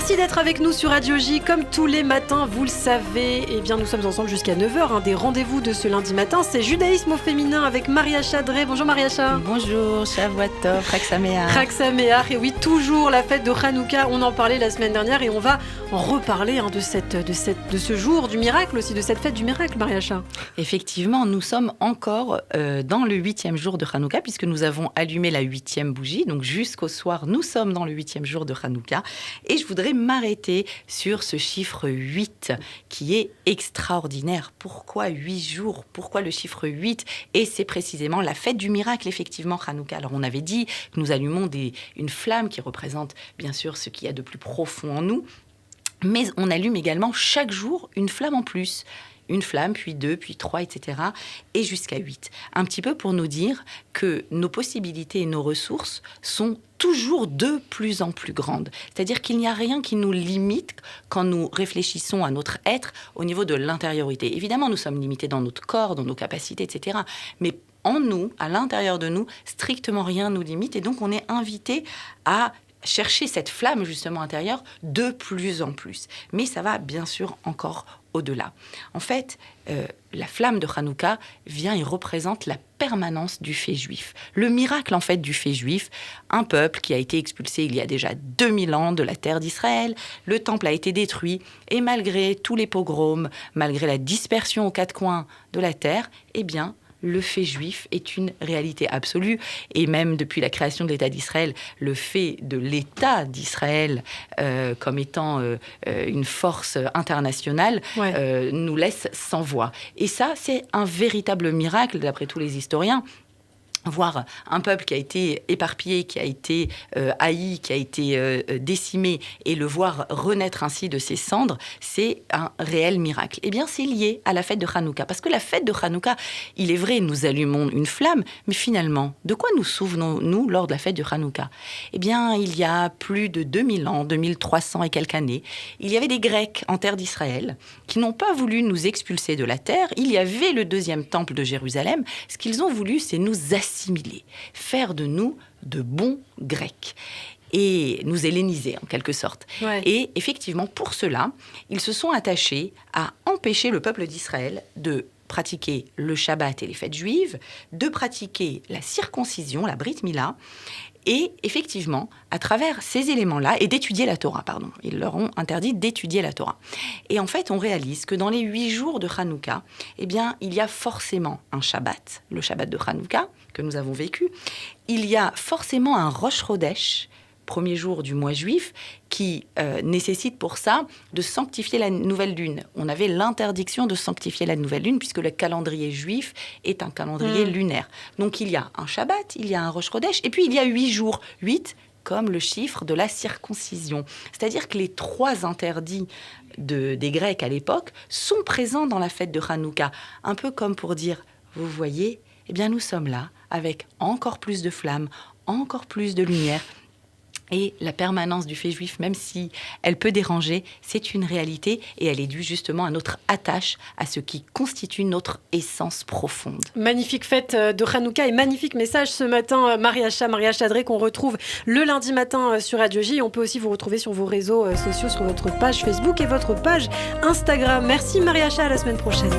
Merci d'être avec nous sur Radio J. Comme tous les matins, vous le savez, eh bien, nous sommes ensemble jusqu'à 9h. Des rendez-vous de ce lundi matin, c'est Judaïsme au féminin avec Mariacha Drey. Bonjour Mariacha. Bonjour, Shavuot Tov, Chag Sameach. Chag Sameach. Et oui, toujours la fête de Hanouka. On en parlait la semaine dernière et on va en reparler de ce jour du miracle aussi, de cette fête du miracle, Mariacha. Effectivement, nous sommes encore dans le 8e jour de Hanouka puisque nous avons allumé la 8e bougie. Donc jusqu'au soir, nous sommes dans le 8e jour de Hanouka. Et je voudrais m'arrêter sur ce chiffre 8 qui est extraordinaire. Pourquoi 8 jours ? Pourquoi le chiffre 8 ? Et c'est précisément la fête du miracle, effectivement, Hanouka. Alors on avait dit que nous allumons une flamme qui représente bien sûr ce qu'il y a de plus profond en nous. Mais on allume également chaque jour une flamme en plus. Une flamme, puis 2, puis 3, etc. Et jusqu'à 8. Un petit peu pour nous dire que nos possibilités et nos ressources sont toujours de plus en plus grandes. C'est-à-dire qu'il n'y a rien qui nous limite quand nous réfléchissons à notre être au niveau de l'intériorité. Évidemment, nous sommes limités dans notre corps, dans nos capacités, etc. Mais en nous, à l'intérieur de nous, strictement rien nous limite. Et donc, on est invité à chercher cette flamme, justement, intérieure de plus en plus. Mais ça va, bien sûr, encore au-delà. En fait, la flamme de Hanouka vient et représente la permanence du fait juif. Le miracle, en fait, du fait juif, un peuple qui a été expulsé il y a déjà 2000 ans de la terre d'Israël, le temple a été détruit, et malgré tous les pogroms, malgré la dispersion aux quatre coins de la terre, eh bien, le fait juif est une réalité absolue. Et même depuis la création de l'État d'Israël, le fait de l'État d'Israël comme étant une force internationale nous laisse sans voix. Et ça, c'est un véritable miracle, d'après tous les historiens. Voir un peuple qui a été éparpillé, qui a été haï, qui a été décimé, et le voir renaître ainsi de ses cendres, c'est un réel miracle. Eh bien, c'est lié à la fête de Hanouka. Parce que la fête de Hanouka, il est vrai, nous allumons une flamme, mais finalement, de quoi nous souvenons-nous lors de la fête de Hanouka ? Eh bien, il y a plus de 2000 ans, 2300 et quelques années, il y avait des Grecs en terre d'Israël qui n'ont pas voulu nous expulser de la terre. Il y avait le deuxième temple de Jérusalem. Ce qu'ils ont voulu, c'est nous assimiler, faire de nous de bons Grecs et nous helléniser en quelque sorte. Ouais. Et effectivement, pour cela, ils se sont attachés à empêcher le peuple d'Israël de pratiquer le Shabbat et les fêtes juives, de pratiquer la circoncision, la Brit Mila, et effectivement, à travers ces éléments-là, et d'étudier la Torah, ils leur ont interdit d'étudier la Torah. Et en fait, on réalise que dans les 8 jours de Hanouka, eh bien, il y a forcément un Shabbat, le Shabbat de Hanouka, que nous avons vécu. Il y a forcément un Rosh Chodesh, premier jour du mois juif, qui nécessite pour ça de sanctifier la nouvelle lune. On avait l'interdiction de sanctifier la nouvelle lune, puisque le calendrier juif est un calendrier lunaire. Donc il y a un Shabbat, il y a un Rosh Chodesh, et puis il y a 8 jours. 8 comme le chiffre de la circoncision. C'est-à-dire que les 3 interdits des Grecs à l'époque sont présents dans la fête de Hanouka. Un peu comme pour dire, vous voyez, eh bien nous sommes là, avec encore plus de flammes, encore plus de lumière. Et la permanence du fait juif, même si elle peut déranger, c'est une réalité et elle est due justement à notre attache à ce qui constitue notre essence profonde. Magnifique fête de Hanouka et magnifique message ce matin, Mariacha Drey, qu'on retrouve le lundi matin sur Radio J. On peut aussi vous retrouver sur vos réseaux sociaux, sur votre page Facebook et votre page Instagram. Merci Mariacha, à la semaine prochaine.